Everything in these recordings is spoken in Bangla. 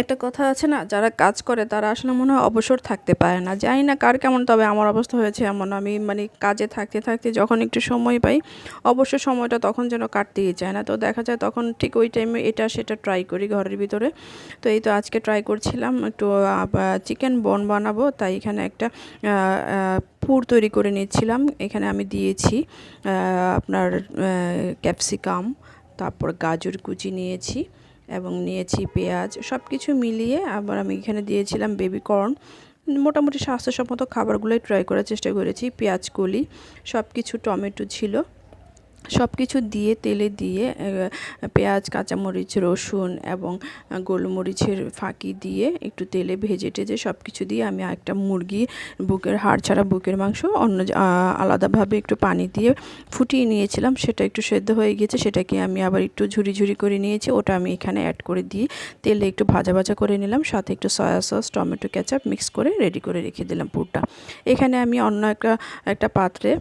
একটা কথা আছে না, যারা কাজ করে তারা আসলে মনে হয় অবসর থাকতে পারে না। জানি না কার কেমন, তবে আমার অবস্থা হয়েছে এমন। আমি মানে কাজে থাকতে থাকতে যখন একটু সময় পাই, অবসর সময়টা তখন যেন কাটতেই চায় না। তো দেখা যায় তখন ঠিক ওই টাইমে এটা সেটা ট্রাই করি ঘরের ভিতরে। তো এই তো আজকে ট্রাই করছিলাম একটু চিকেন বন বানাবো, তাই এখানে একটা পুর তৈরি করে নিচ্ছিলাম। এখানে আমি দিয়েছি আপনার ক্যাপসিকাম, তারপর গাজর কুচি নিয়েছি এবং নিয়েছি পেঁয়াজ, সব কিছু মিলিয়ে। আবার আমি এখানে দিয়েছিলাম বেবি কর্ন। মোটামুটি স্বাস্থ্যসম্মত খাবারগুলোই ট্রাই করার চেষ্টা করেছি। পেঁয়াজ কলি, সব কিছু, টমেটো ছিল, সব কিছু দিয়ে তেলে দিয়ে পেঁয়াজ, কাঁচামরিচ, রসুন এবং গোলমরিচের ফাঁকি দিয়ে একটু তেলে ভেজে টেজে সব কিছু দিয়ে আমি একটা মুরগি বুকের হাড় ছাড়া বুকের মাংস আলাদাভাবে একটু পানি দিয়ে ফুটিয়ে নিয়েছিলাম। সেটা একটু সেদ্ধ হয়ে গিয়েছে, সেটাকে আমি আবার একটু ঝুরি ঝুরি করে নিয়েছি। ওটা আমি এখানে অ্যাড করে দিয়ে তেলে একটু ভাজা ভাজা করে নিলাম, সাথে একটু soya sauce, tomato ketchup mix করে রেডি করে রেখে দিলাম পুরটা। এখানে আমি অন্য একটা পাত্রে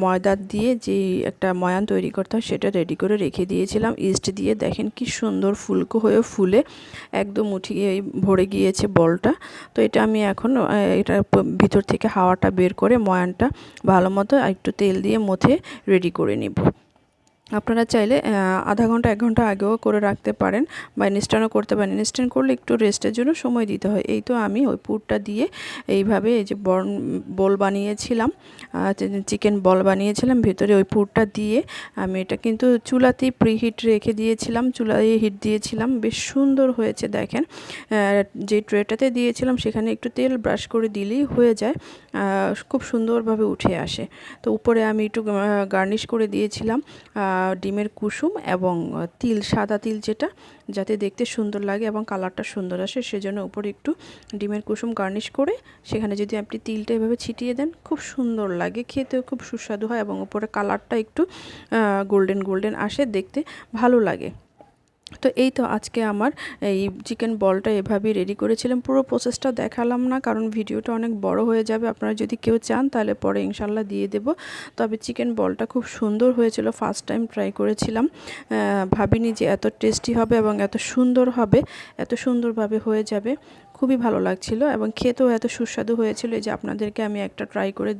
ময়দা দিয়ে যে একটা ময়ান তৈরি করতে হয় সেটা রেডি করে রেখে দিয়েছিলাম ইস্ট দিয়ে। দেখেন কি সুন্দর ফুলকো হয়ে ফুলে একদম উঠিয়ে ভরে গিয়েছে বলটা। তো এটা আমি এখন এটার ভিতর থেকে হাওয়াটা বের করে ময়ানটা ভালো মতো একটু তেল দিয়ে মথে রেডি করে নেব। আপনারা চাইলে আধা ঘন্টা 1 ঘন্টা আগেও করে রাখতে পারেন বা ইনস্ট্যান্টও করতে পারেন। ইনস্ট্যান্ট করলে একটু রেস্টের জন্য সময় দিতে হয়। এই তো আমি ওই পুরটা দিয়ে এইভাবে এই যে বল বানিয়েছিলাম, চিকেন বল বানিয়েছিলাম, ভেতরে ওই পুরটা দিয়ে আমি এটা কিন্তু চুলাতেই প্রিহিট রেখে দিয়েছিলাম, চুলায় হিট দিয়েছিলাম। বেশ সুন্দর হয়েছে দেখেন। যে ট্রেটাতে দিয়েছিলাম সেখানে একটু তেল ব্রাশ করে দিলেই হয়ে যায়, খুব সুন্দরভাবে উঠে আসে। তো উপরে আমি একটু গার্নিশ করে দিয়েছিলাম ডিমের কুসুম এবং তিল, সাদা তিল যেটা, যাতে দেখতে সুন্দর লাগে এবং কালারটা সুন্দর আসে, সেজন্য উপরে একটু ডিমের কুসুম গার্নিশ করে সেখানে যদি আপনি তিলটা এভাবে ছিটিয়ে দেন খুব সুন্দর লাগে, খেতেও খুব সুস্বাদু হয় এবং উপরে কালারটা একটু গোল্ডেন গোল্ডেন আসে, দেখতে ভালো লাগে। তো এই তো আজকে আমার এই চিকেন বলটা এভাবেই রেডি করেছিলাম। পুরো প্রসেসটা দেখালাম না, কারণ ভিডিওটা অনেক বড় হয়ে যাবে। আপনারা যদি কেউ চান তাহলে পরে ইনশাল্লাহ দিয়ে দেব। তবে চিকেন বলটা খুব সুন্দর হয়েছিল, ফার্স্ট টাইম ট্রাই করেছিলাম। ভাবিনি যে এত টেস্টি হবে এবং এত সুন্দর হবে, এত সুন্দরভাবে হয়ে যাবে। খুবই ভালো লাগছিল এবং খেতেও এত সুস্বাদু হয়েছিল। এই যে আপনাদেরকে আমি একটা ট্রাই করে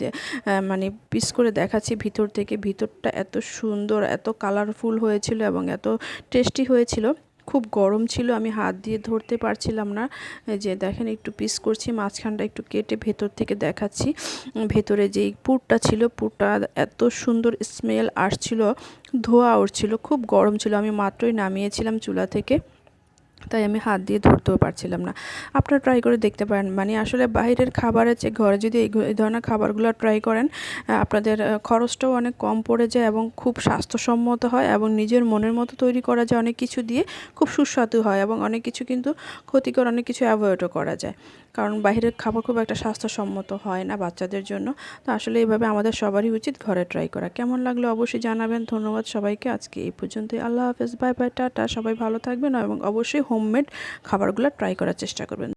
মানে পিস করে দেখাচ্ছি ভিতর থেকে। ভিতরটা এত সুন্দর, এত কালারফুল হয়েছিল এবং এত টেস্টি হয়েছিল। খুব গরম ছিল, আমি হাত দিয়ে ধরতে পারছিলাম না। যে দেখেন একটু পিস করছি, মাঝখানটা একটু কেটে ভেতর থেকে দেখাচ্ছি। ভেতরে যেই পুরটা ছিল, পুরটা এত সুন্দর স্মেল আসছিল, ধোঁয়া উঠছিল, খুব গরম ছিল। আমি মাত্রই নামিয়েছিলাম চুলা থেকে, তাই আমি হাত দিয়ে ধরতেও পারছিলাম না। আপনারা ট্রাই করে দেখতে পারেন। মানে আসলে বাইরের খাবারের চেয়ে ঘরে যদি এই ধরনের খাবারগুলো ট্রাই করেন, আপনাদের খরচটাও অনেক কম পড়ে যায় এবং খুব স্বাস্থ্যসম্মত হয় এবং নিজের মনের মতো তৈরি করা যায় অনেক কিছু দিয়ে, খুব সুস্বাদু হয় এবং অনেক কিছু কিন্তু ক্ষতিকর অনেক কিছু অ্যাভয়েডও করা যায়, কারণ বাইরের খাবার খুব একটা স্বাস্থ্যসম্মত হয় না বাচ্চাদের জন্য। তো আসলে এইভাবে আমাদের সবারই উচিত ঘরে ট্রাই করা। কেমন লাগলো অবশ্যই জানাবেন। ধন্যবাদ সবাইকে। আজকে এই পর্যন্তই। আল্লাহ হাফেজ, বাই বাই, টাটা। সবাই ভালো থাকবেন এবং অবশ্যই হোমমেড খাবারগুলো ট্রাই করার চেষ্টা করবেন।